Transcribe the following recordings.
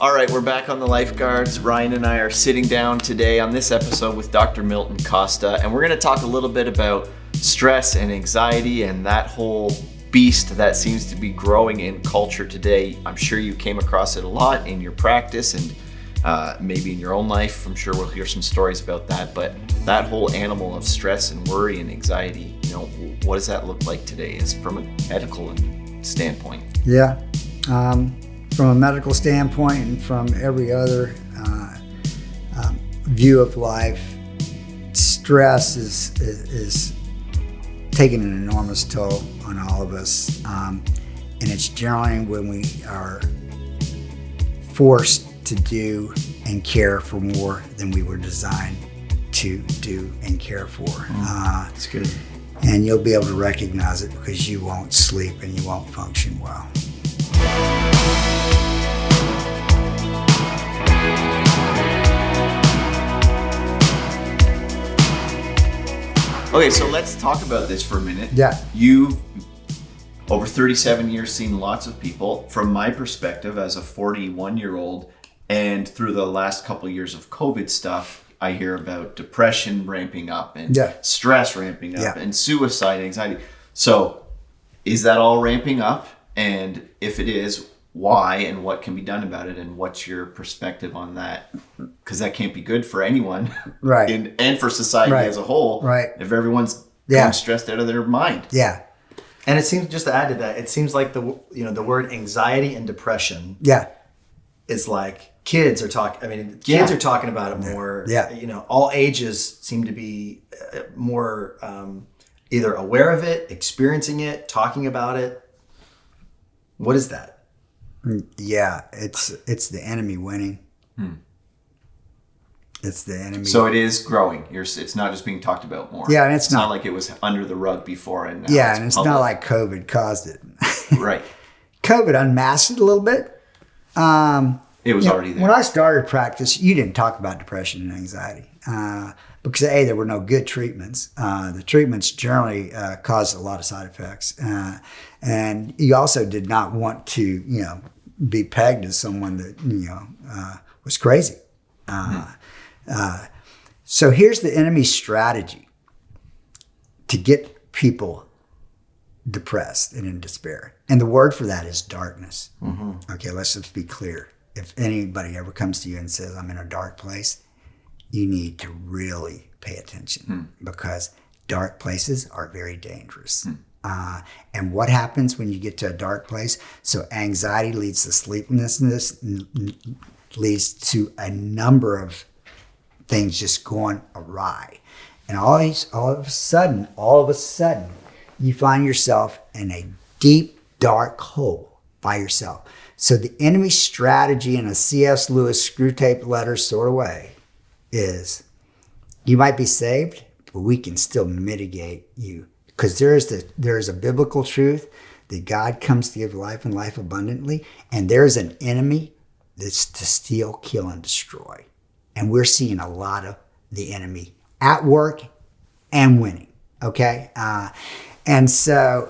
All right, we're back on the lifeguards. Ryan and I are sitting down today on this episode with Dr. Milton Costa, and we're going to talk a little bit about stress and anxiety and that whole beast that seems to be growing in culture today. I'm sure you came across it a lot in your practice and maybe in your own life. I'm sure we'll hear some stories about that, but that whole animal of stress and worry and anxiety, what does that look like today is from a medical standpoint? Yeah. From a medical standpoint and from every other view of life, stress is taking an enormous toll on all of us. And it's generally when we are forced to do and care for more than we were designed to do and care for. That's good. And you'll be able to recognize it because you won't sleep and you won't function well. Okay, so let's talk about this for a minute. Yeah. You've, over 37 years, seen lots of people. From my perspective as a 41-year-old, and through the last couple of years of COVID stuff, I hear about depression ramping up and stress ramping up and suicide, anxiety. So is that all ramping up? And if it is, why and what can be done about it? And what's your perspective on that? Because that can't be good for anyone. Right. And for society as a whole. Right. If everyone's going stressed out of their mind. Yeah. And it seems, just to add to that, it seems like the word anxiety and depression is like kids are talking. Kids are talking about it more. Yeah. All ages seem to be more either aware of it, experiencing it, talking about it. What is that? Yeah, it's the enemy winning. It's the enemy. So it is growing. It's not just being talked about more. Yeah, and it's not like it was under the rug before. And now it's public. Not like COVID caused it. Right. COVID unmasked it a little bit. It was already there. When I started practice, you didn't talk about depression and anxiety because there were no good treatments. The treatments generally caused a lot of side effects, and you also did not want to, be pegged as someone that was crazy. So here's the enemy's strategy to get people depressed and in despair, and the word for that is darkness. Mm-hmm. Okay, let's just be clear. If anybody ever comes to you and says, I'm in a dark place, you need to really pay attention because dark places are very dangerous. And what happens when you get to a dark place? So anxiety leads to sleeplessness, leads to a number of things just going awry. And all of a sudden, you find yourself in a deep, dark hole by yourself. So the enemy's strategy in a C.S. Lewis screw tape letter sort of way is you might be saved, but we can still mitigate you. Because there is a biblical truth that God comes to give life and life abundantly. And there's an enemy that's to steal, kill, and destroy. And we're seeing a lot of the enemy at work and winning. Okay? And so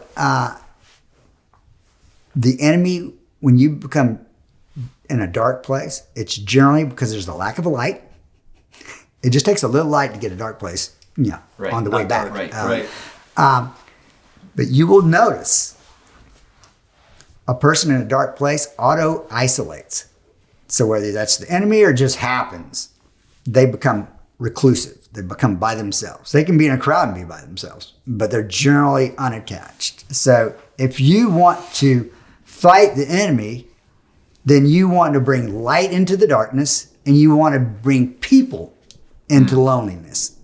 the enemy, when you become in a dark place, it's generally because there's a lack of a light. It just takes a little light to get a dark place, on the way back. Right. But you will notice a person in a dark place auto-isolates. So whether that's the enemy or just happens, they become reclusive. They become by themselves. They can be in a crowd and be by themselves, but they're generally unattached. So if you want to fight the enemy, then you want to bring light into the darkness and you want to bring people into loneliness.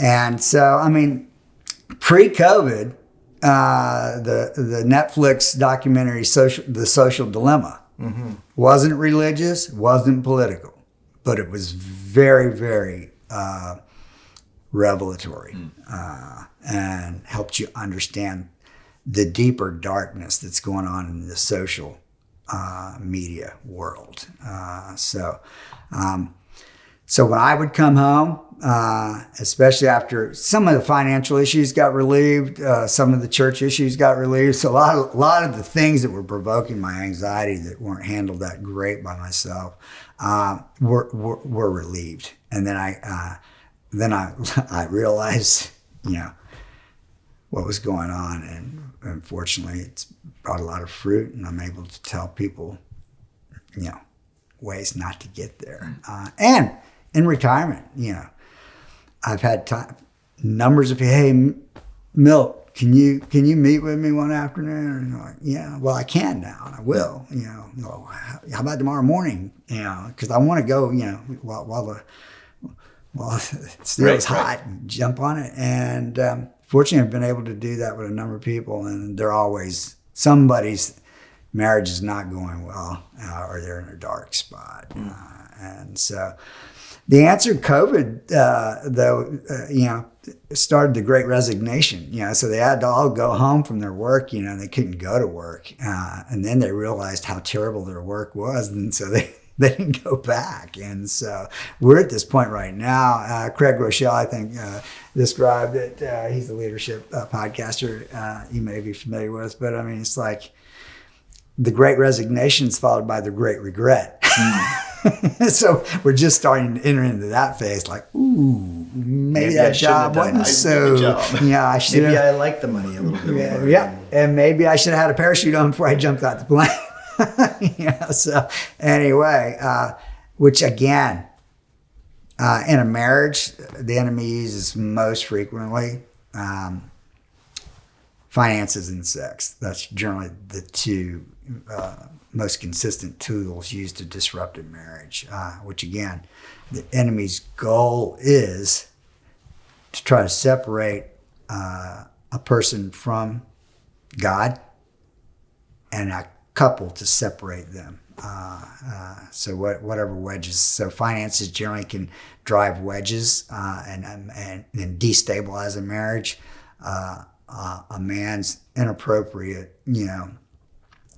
And so, pre-COVID, the Netflix documentary, The Social Dilemma, wasn't religious, wasn't political, but it was very, very revelatory and helped you understand the deeper darkness that's going on in the social media world. So when I would come home, especially after some of the financial issues got relieved, some of the church issues got relieved. So a lot of the things that were provoking my anxiety that weren't handled that great by myself were relieved. And then I realized, what was going on, and unfortunately, it's brought a lot of fruit, and I'm able to tell people, ways not to get there. And in retirement, I've had numbers of people, hey, Milt, can you meet with me one afternoon? And I'm like, yeah, well, I can now, and I will. How about tomorrow morning? Because I want to go, while it still is hot, and jump on it. And fortunately, I've been able to do that with a number of people, and they're always somebody's marriage is not going well, or they're in a dark spot, and so. The answer to COVID, though, started the Great Resignation. So they had to all go home from their work. They couldn't go to work, and then they realized how terrible their work was, and so they didn't go back. And so we're at this point right now. Craig Rochelle, I think, described it. He's a leadership podcaster. You may be familiar with, but I mean, it's like the Great Resignation is followed by the Great Regret. So we're just starting to enter into that phase, like, ooh, maybe that job wasn't so. I should. Maybe I like the money a little bit more. Yeah, and maybe I should have had a parachute on before I jumped out the plane. So anyway, which again, in a marriage, the enemy uses most frequently finances and sex. That's generally the two most consistent tools used to disrupt a marriage, which again, the enemy's goal is to try to separate a person from God and a couple to separate them. So whatever wedges. So finances generally can drive wedges and destabilize a marriage. A man's inappropriate,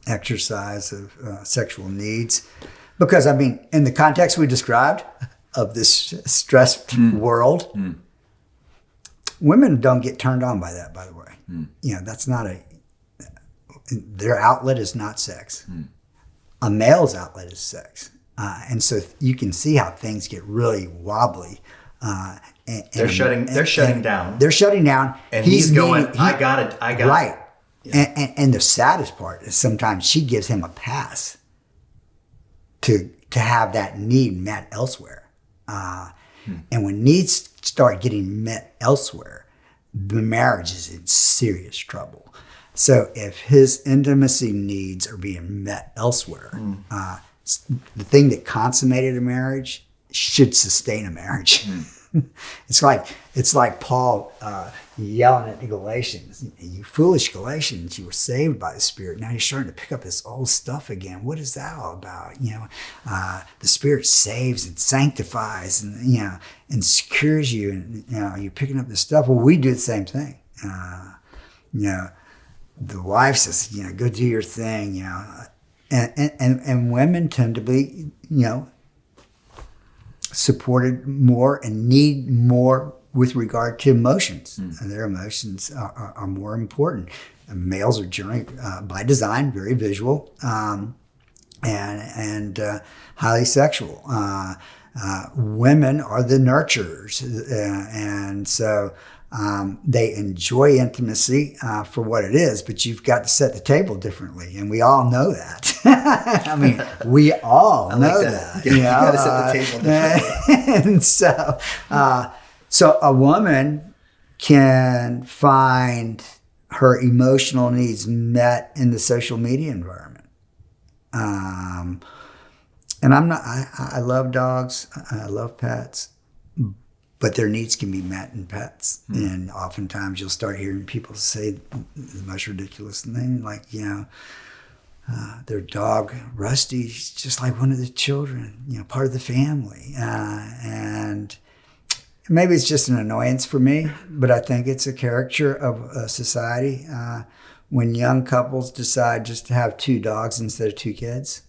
exercise of sexual needs, because I mean, in the context we described of this stressed world, women don't get turned on by that. By the way, that's not their outlet is not sex. A male's outlet is sex, and so you can see how things get really wobbly. They're shutting down. They're shutting down, and he's going. I got it. Right. Yeah. And the saddest part is sometimes she gives him a pass to have that need met elsewhere. And when needs start getting met elsewhere, the marriage is in serious trouble. So if his intimacy needs are being met elsewhere, the thing that consummated a marriage should sustain a marriage. It's like Paul yelling at the Galatians, "You foolish Galatians, you were saved by the Spirit. Now you're starting to pick up this old stuff again. What is that all about? The Spirit saves and sanctifies, and secures you, and you're picking up this stuff. Well, we do the same thing. The wife says, go do your thing. And women tend to be, supported more and need more with regard to emotions. And their emotions are more important. And males are generally, by design, very visual and highly sexual. Women are the nurturers, and so they enjoy intimacy for what it is, but you've got to set the table differently, and we all know that. I mean, we all know that. You got to set the table differently. And so a woman can find her emotional needs met in the social media environment. And I love dogs, I love pets, but their needs can be met in pets. And oftentimes you'll start hearing people say the most ridiculous thing, like, their dog, Rusty's just like one of the children, part of the family. And maybe it's just an annoyance for me, but I think it's a caricature of society. When young couples decide just to have 2 dogs instead of 2 kids.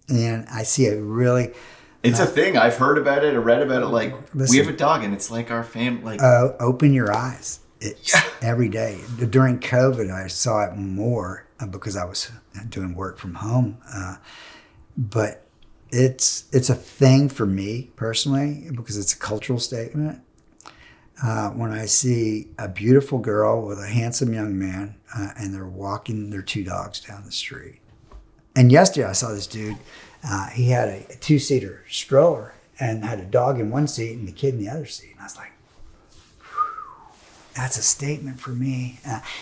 And I see a really It's a thing. I've heard about it or read about it. Like, we have a dog and it's like our family. Like, open your eyes. It's every day. During COVID, I saw it more because I was doing work from home. But it's a thing for me personally because it's a cultural statement. When I see a beautiful girl with a handsome young man and they're walking their two dogs down the street. And yesterday I saw this dude, he had a 2-seater stroller and had a dog in one seat and the kid in the other seat. And I was like, that's a statement for me.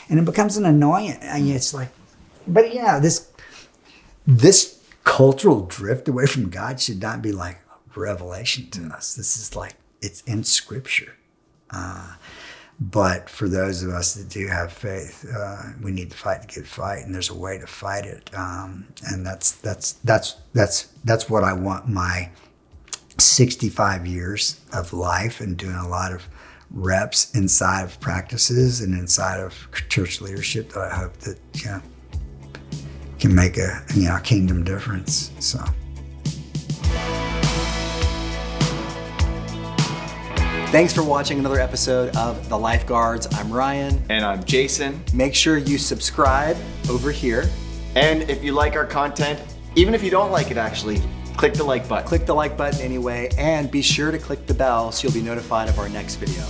And it becomes an annoyance. And it's like, but this cultural drift away from God should not be like revelation to us. This is like, it's in scripture. But for those of us that do have faith, we need to fight the good fight, and there's a way to fight it. And that's what I want my 65 years of life and doing a lot of reps inside of practices and inside of church leadership that I hope that can make a kingdom difference. So. Thanks for watching another episode of The Lifeguards. I'm Ryan. And I'm Jason. Make sure you subscribe over here. And if you like our content, even if you don't like it actually, click the like button. Click the like button anyway, and be sure to click the bell so you'll be notified of our next video.